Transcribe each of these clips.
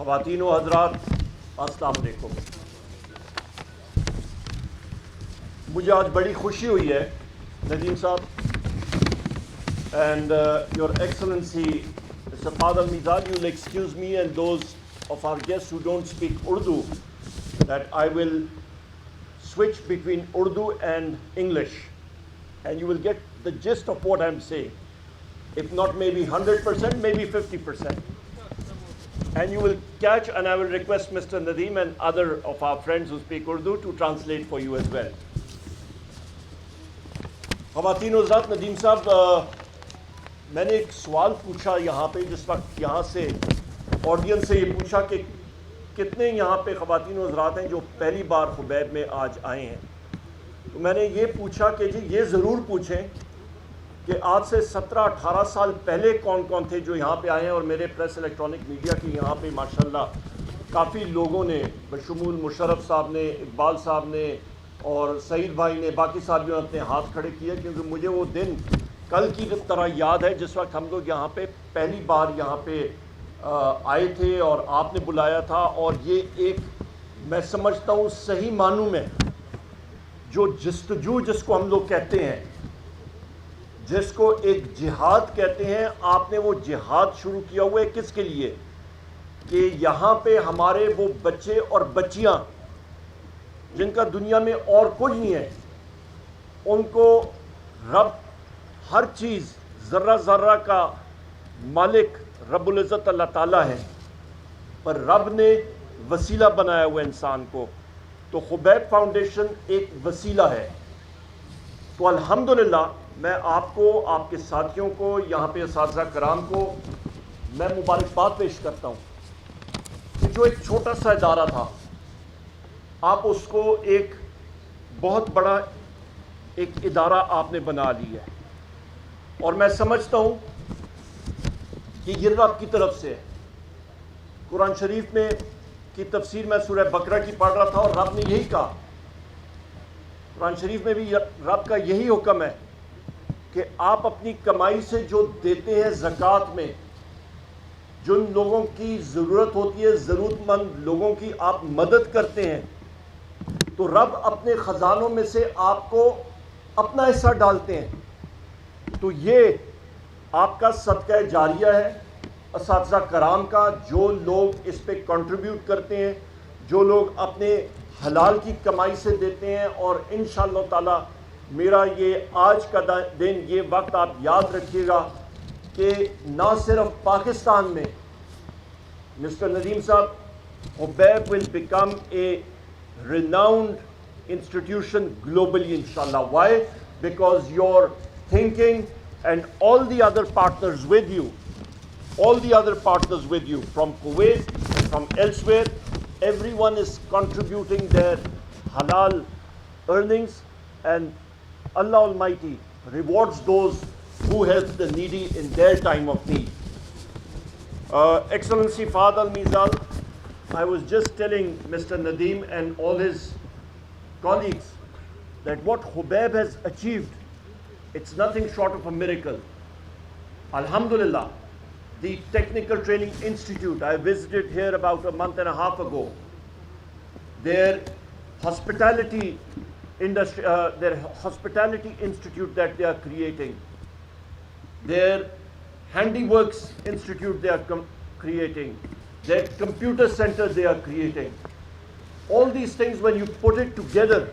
خواتین و حضرات السلام علیکم. مجھے آج بڑی خوشی ہوئی ہے ندیم صاحب and your excellency Mr. Fadl Mizal, you will excuse me and those of our guests who don't speak Urdu that I will switch between Urdu and English and you will get the gist of what I'm saying, if not maybe 100%, maybe 50%. And you will catch, and I will request Mr. Nadeem and other of our friends who speak Urdu to translate for you as well. خواتین و حضرات, ندیم صاحب میں نے ایک سوال پوچھا یہاں پہ جس وقت یہاں سے آڈینس سے یہ پوچھا کہ کتنے یہاں پہ خواتین و حضرات ہیں جو پہلی بار خبیب میں آج آئے ہیں. تو میں نے یہ پوچھا کہ جی یہ ضرور پوچھیں کہ آج سے 17-18 سال پہلے کون کون تھے جو یہاں پہ آئے ہیں. اور میرے پریس الیکٹرانک میڈیا کی یہاں پہ ماشاءاللہ کافی لوگوں نے بشمول مشرف صاحب نے, اقبال صاحب نے اور سعید بھائی نے, باقی صاحب نے اپنے ہاتھ کھڑے کیے, کیونکہ مجھے وہ دن کل کی طرح یاد ہے جس وقت ہم لوگ یہاں پہ پہلی بار یہاں پہ آئے تھے اور آپ نے بلایا تھا. اور یہ ایک میں سمجھتا ہوں صحیح معنوں میں جو جستجو جس کو ہم لوگ کہتے ہیں, جس کو ایک جہاد کہتے ہیں, آپ نے وہ جہاد شروع کیا ہوا ہے کس کے لیے کہ یہاں پہ ہمارے وہ بچے اور بچیاں جن کا دنیا میں اور کچھ نہیں ہے, ان کو رب ہر چیز ذرہ ذرہ کا مالک رب العزت اللہ تعالیٰ ہے, پر رب نے وسیلہ بنایا ہوا انسان کو. تو خبیب فاؤنڈیشن ایک وسیلہ ہے. تو الحمدللہ میں آپ کو, آپ کے ساتھیوں کو, یہاں پہ اساتذہ کرام کو میں مبارکباد پیش کرتا ہوں کہ جو ایک چھوٹا سا ادارہ تھا آپ اس کو ایک بہت بڑا ایک ادارہ آپ نے بنا لی ہے. اور میں سمجھتا ہوں کہ یہ رب کی طرف سے ہے. قرآن شریف میں کی تفسیر میں سورہ بقرہ کی پڑھ رہا تھا اور رب نے یہی کہا, قرآن شریف میں بھی رب کا یہی حکم ہے کہ آپ اپنی کمائی سے جو دیتے ہیں زکوٰۃ میں, جن لوگوں کی ضرورت ہوتی ہے, ضرورت مند لوگوں کی آپ مدد کرتے ہیں, تو رب اپنے خزانوں میں سے آپ کو اپنا حصہ ڈالتے ہیں. تو یہ آپ کا صدقہ جاریہ ہے اساتذہ کرام کا, جو لوگ اس پہ کنٹریبیوٹ کرتے ہیں, جو لوگ اپنے حلال کی کمائی سے دیتے ہیں. اور انشاءاللہ تعالی میرا یہ آج کا دن, یہ وقت آپ یاد رکھیے گا کہ نہ صرف پاکستان میں مسٹر ندیم صاحب, خبیب will become a renowned institution globally inshallah. Why? Because your thinking and all the other partners with you, from Kuwait and from elsewhere, everyone is contributing their halal earnings, and Allah Almighty rewards those who help the needy in their time of need. Excellency Fadl Mizal, I was just telling Mr. Nadeem and all his colleagues that what Khubeb has achieved, it's nothing short of a miracle. Alhamdulillah, the Technical Training Institute, I visited here about a month and a half ago. Their hospitality industry, their hospitality institute that they are creating, their handiworks institute they are creating, their computer center they are creating. All these things, when you put it together,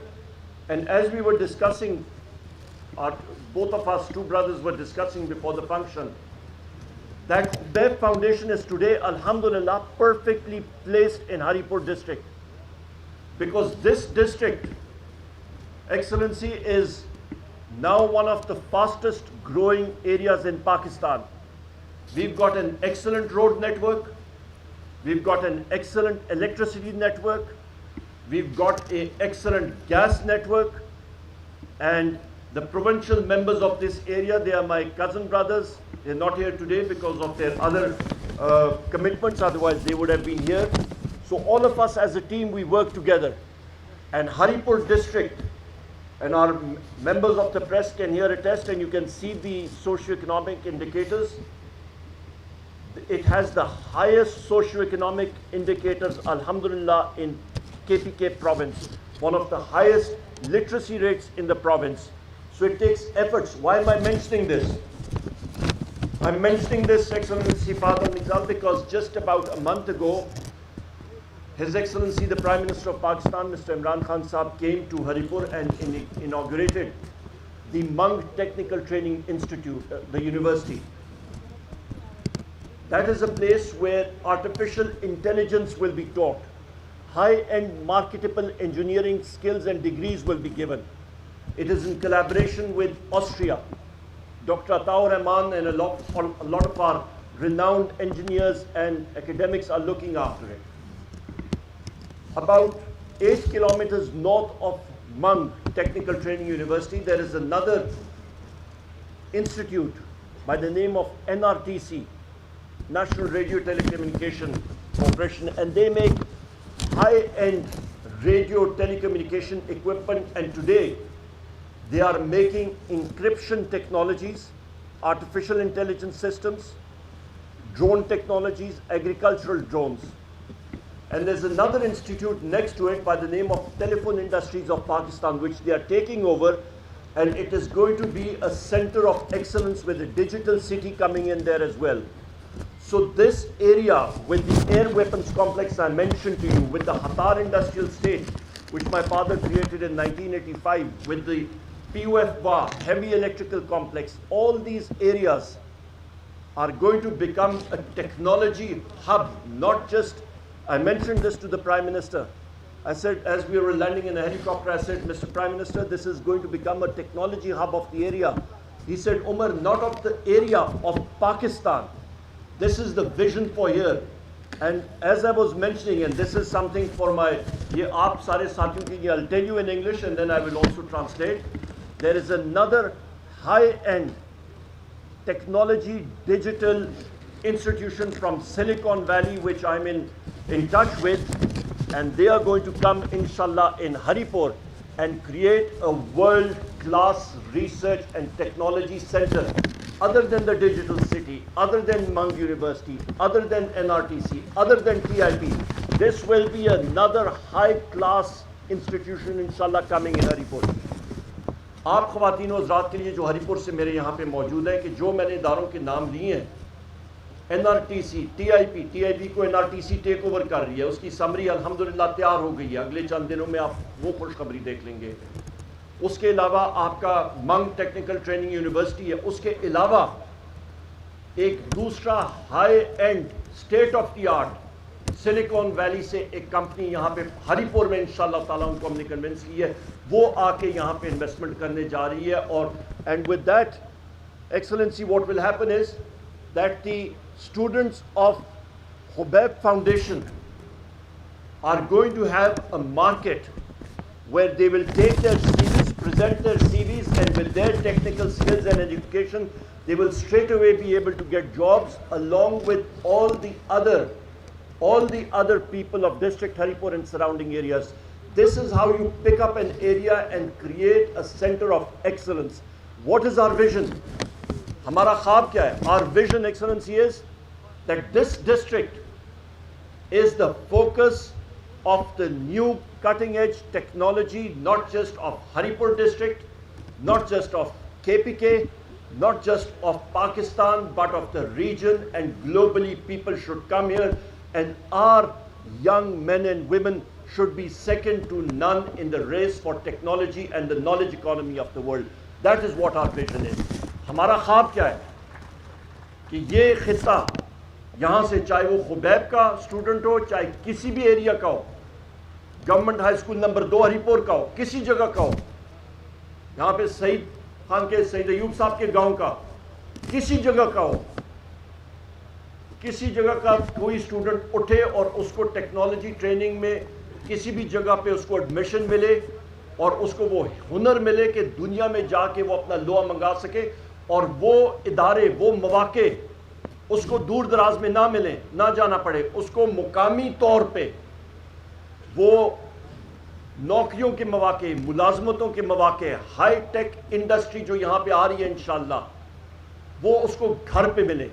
and as we were discussing, both of us, two brothers were discussing before the function, that Khubeb Foundation is today, alhamdulillah, perfectly placed in Haripur district. Because this district, Excellency, is now one of the fastest growing areas in Pakistan. We've got an excellent road network, we've got an excellent electricity network, we've got an excellent gas network, and the provincial members of this area, they are my cousin brothers. They're not here today because of their other commitments, otherwise they would have been here. So all of us as a team, we work together. And Haripur district, and our members of the press can here attest, and you can see the socio-economic indicators. It has the highest socio-economic indicators, alhamdulillah, in KPK province, one of the highest literacy rates in the province. So it takes efforts. Why am I mentioning this? I'm mentioning this, Excellency Father Nizal, because just about a month ago, His Excellency the Prime Minister of Pakistan, Mr. Imran Khan Saab, came to Haripur and inaugurated the Mung Technical Training Institute, the university. That is a place where artificial intelligence will be taught. High-end marketable engineering skills and degrees will be given. It is in collaboration with Austria. Dr. Ataur Rahman and a lot of our renowned engineers and academics are looking after it. About 8 kilometers north of Mung Technical Training University, there is another institute by the name of NRTC, National Radio Telecommunication Corporation, and they make high-end radio telecommunication equipment, and today they are making encryption technologies, artificial intelligence systems, drone technologies, agricultural drones. And there's another institute next to it by the name of Telephone Industries of Pakistan, which they are taking over, and it is going to be a center of excellence with a digital city coming in there as well. So this area with the air weapons complex I mentioned to you, with the Hatar Industrial State, which my father created in 1985, with the PUF heavy electrical complex, all these areas are going to become a technology hub, not just, I mentioned this to the Prime Minister. I said, as we were landing in a helicopter, I said, Mr. Prime Minister, this is going to become a technology hub of the area. He said, Umar, not of the area, of Pakistan. This is the vision for here. And as I was mentioning, and this is something for my, I'll tell you in English and then I will also translate. There is another high-end technology digital institution from Silicon Valley, which I'm in touch with, and they are going to come, inshallah, in Haripur and create a world-class research and technology center. Other than the digital city, other than Mung University, other than NRTC, other than TIP, this will be another high-class institution, inshallah, coming in Haripur. آپ خواتین و حضرات کے لیے جو ہری پور سے میرے یہاں پہ موجود ہیں کہ جو میں نے اداروں کے نام لیے ہیں, N R T C, T I P کو N R T C take over کر رہی ہے, اس کی سمری الحمدللہ تیار ہو گئی ہے, اگلے چند دنوں میں آپ وہ خوشخبری دیکھ لیں گے. اس کے علاوہ آپ کا منگ ٹیکنیکل ٹریننگ یونیورسٹی ہے, اس کے علاوہ ایک دوسرا high and state of the art Silicon Valley سے ایک کمپنی یہاں پہ ہری پور میں انشاءاللہ تعالیٰ ان کو ہم نے کنونس کی ہے, وہ آ کے یہاں پہ انویسٹمنٹ کرنے جا رہی ہے. اور and with that excellency what will happen is that the students of Habib foundation are going to have a market where they will take their CVs, present their CVs, and with their technical skills and education, they will straight away be able to get jobs along with all the other people of District Haripur and surrounding areas. This is how you pick up an area and create a center of excellence. What is our vision? Hamara khwaab kya hai? Our vision, Excellency, is that this district is the focus of the new cutting-edge technology, not just of Haripur district, not just of KPK, not just of Pakistan, but of the region, and globally people should come here, and our young men and women should be second to none in the race for technology and the knowledge economy of the world. That is what our vision is. ہمارا خواب کیا ہے کہ یہ خطہ یہاں سے, چاہے وہ خبیب کا اسٹوڈنٹ ہو, چاہے کسی بھی ایریا کا ہو, گورنمنٹ ہائی اسکول نمبر 2 ہری پور کا ہو, کسی جگہ کا ہو, یہاں پہ سعید خان کے, سعید ایوب صاحب کے گاؤں کا, کسی جگہ کا ہو, کسی جگہ کا کوئی اسٹوڈنٹ اٹھے اور اس کو ٹیکنالوجی ٹریننگ میں کسی بھی جگہ پہ اس کو ایڈمیشن ملے اور اس کو وہ ہنر ملے کہ دنیا میں جا کے وہ اپنا لوہا منگا سکے, اور وہ ادارے, وہ مواقع اس کو دور دراز میں نہ ملیں, نہ جانا پڑے, اس کو مقامی طور پہ وہ نوکریوں کے مواقع, ملازمتوں کے مواقع, ہائی ٹیک انڈسٹری جو یہاں پہ آ رہی ہے انشاءاللہ, وہ اس کو گھر پہ ملے.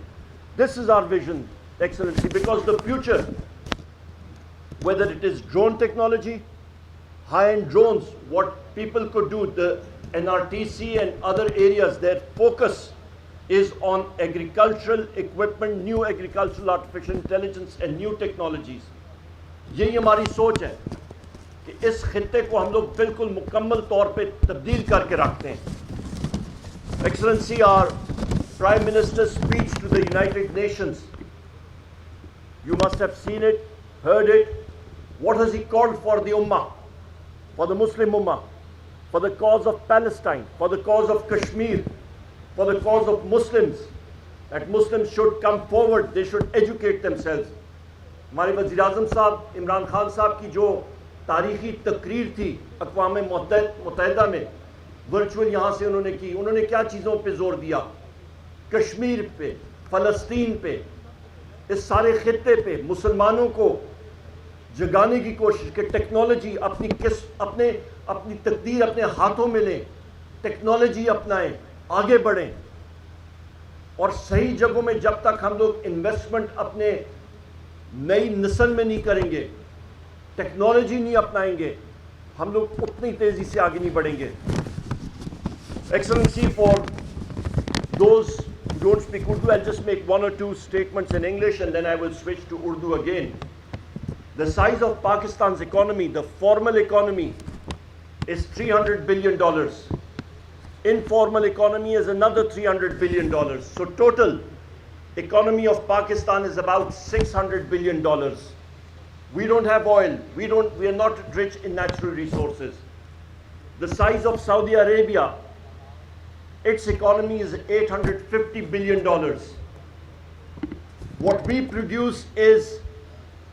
This is our vision, Excellency, because the future, whether it is drone technology, high-end drones, what people could do, the NRTC and other areas, their focus is on agricultural equipment, new agricultural artificial intelligence and new technologies. یہی ہماری سوچ ہے کہ اس خطے کو ہم لوگ بالکل مکمل طور پہ تبدیل کر کے رکھتے ہیں. Excellency, our Prime Minister's speech to the United Nations, you must have seen it, heard it. What has he called for the Ummah, for the Muslim Ummah, for the cause of Palestine, for the cause of Kashmir, for the cause of Muslims, that Muslims should come forward, they should educate themselves. ہمارے وزیر اعظم صاحب عمران خان صاحب کی جو تاریخی تقریر تھی اقوام متحدہ میں ورچوئل یہاں سے انہوں نے کی, انہوں نے کیا چیزوں پہ زور دیا؟ کشمیر پہ, فلسطین پہ, اس سارے خطے پہ مسلمانوں کو جگانے کی کوشش کہ ٹیکنالوجی اپنی تقدیر اپنے ہاتھوں میں لیں, ٹیکنالوجی اپنائیں, آگے بڑھیں. اور صحیح جگہوں میں جب تک ہم لوگ انویسٹمنٹ اپنے نئی نسل میں نہیں کریں گے, ٹیکنالوجی نہیں اپنائیں گے, ہم لوگ اتنی تیزی سے آگے نہیں بڑھیں گے. Excellency, for those who don't speak Urdu, I'll just make one or two statements in English and then I will switch to Urdu again. The size of Pakistan's economy, the formal economy, is $300 billion. Informal economy is another $300 billion. So total economy of Pakistan is about $600 billion. We don't have oil. We are not rich in natural resources. The size of Saudi Arabia, its economy is $850 billion. What we produce is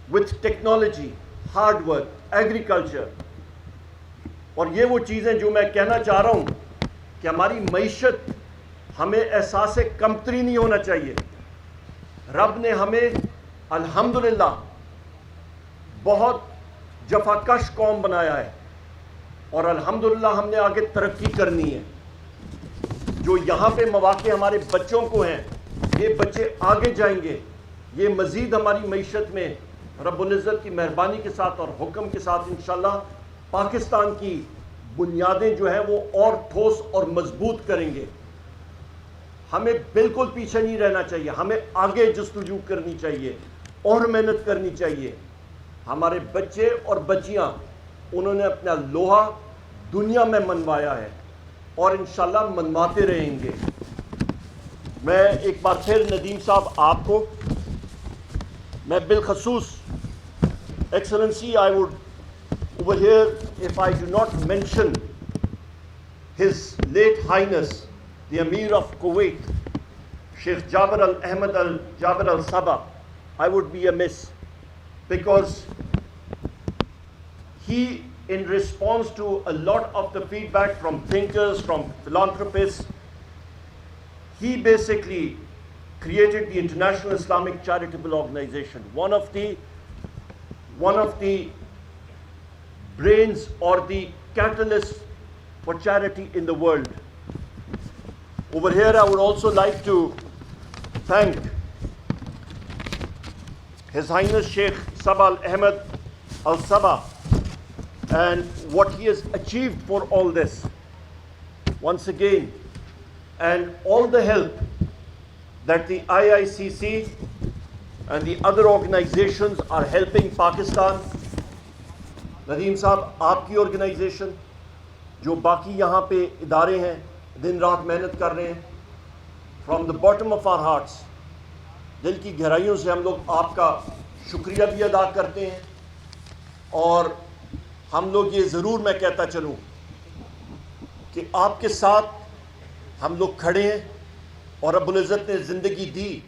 with technology, hard work, agriculture. اور یہ وہ چیزیں جو میں کہنا چاہ رہا ہوں کہ ہماری معیشت ہمیں احساس کمتری نہیں ہونا چاہیے. رب نے ہمیں الحمدللہ بہت جفاکش قوم بنایا ہے اور الحمدللہ ہم نے آگے ترقی کرنی ہے. جو یہاں پہ مواقع ہمارے بچوں کو ہیں, یہ بچے آگے جائیں گے, یہ مزید ہماری معیشت میں رب العزت کی مہربانی کے ساتھ اور حکم کے ساتھ انشاءاللہ پاکستان کی بنیادیں جو ہیں وہ اور ٹھوس اور مضبوط کریں گے. ہمیں بالکل پیچھے نہیں رہنا چاہیے, ہمیں آگے جستجو کرنی چاہیے اور محنت کرنی چاہیے. ہمارے بچے اور بچیاں انہوں نے اپنا لوہا دنیا میں منوایا ہے اور انشاءاللہ منواتے رہیں گے. میں ایک بار پھر ندیم صاحب آپ کو میں بالخصوص excellency I would over here, if I do not mention His late Highness the Amir of Kuwait, Sheikh Jabir al-Ahmad al-Jabir al-Sabah, I would be amiss, because he, in response to a lot of the feedback from thinkers, from philanthropists, he basically created the International Islamic Charitable Organization, one of the brains or the catalyst for charity in the world. Over here I would also like to thank His Highness Sheikh Sabah al-Ahmad al-Sabah and what he has achieved for all this once again, and all the help that the IICC and the other organizations are helping Pakistan. Nadeem صاحب, آپ کی organization, جو باقی یہاں پہ ادارے ہیں دن رات محنت کر رہے ہیں, from the bottom of our hearts, دل کی گہرائیوں سے ہم لوگ آپ کا شکریہ بھی ادا کرتے ہیں. اور ہم لوگ یہ ضرور میں کہتا چلوں کہ آپ کے ساتھ ہم لوگ کھڑے ہیں, اور رب العزت نے زندگی دی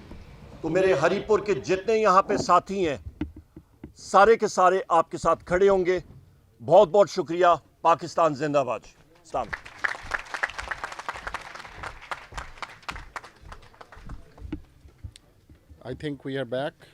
تو میرے ہری پور کے جتنے یہاں پہ ساتھی ہیں سارے کے سارے آپ کے ساتھ کھڑے ہوں گے. بہت بہت شکریہ. پاکستان زندہ باد. السلام. I think we are back.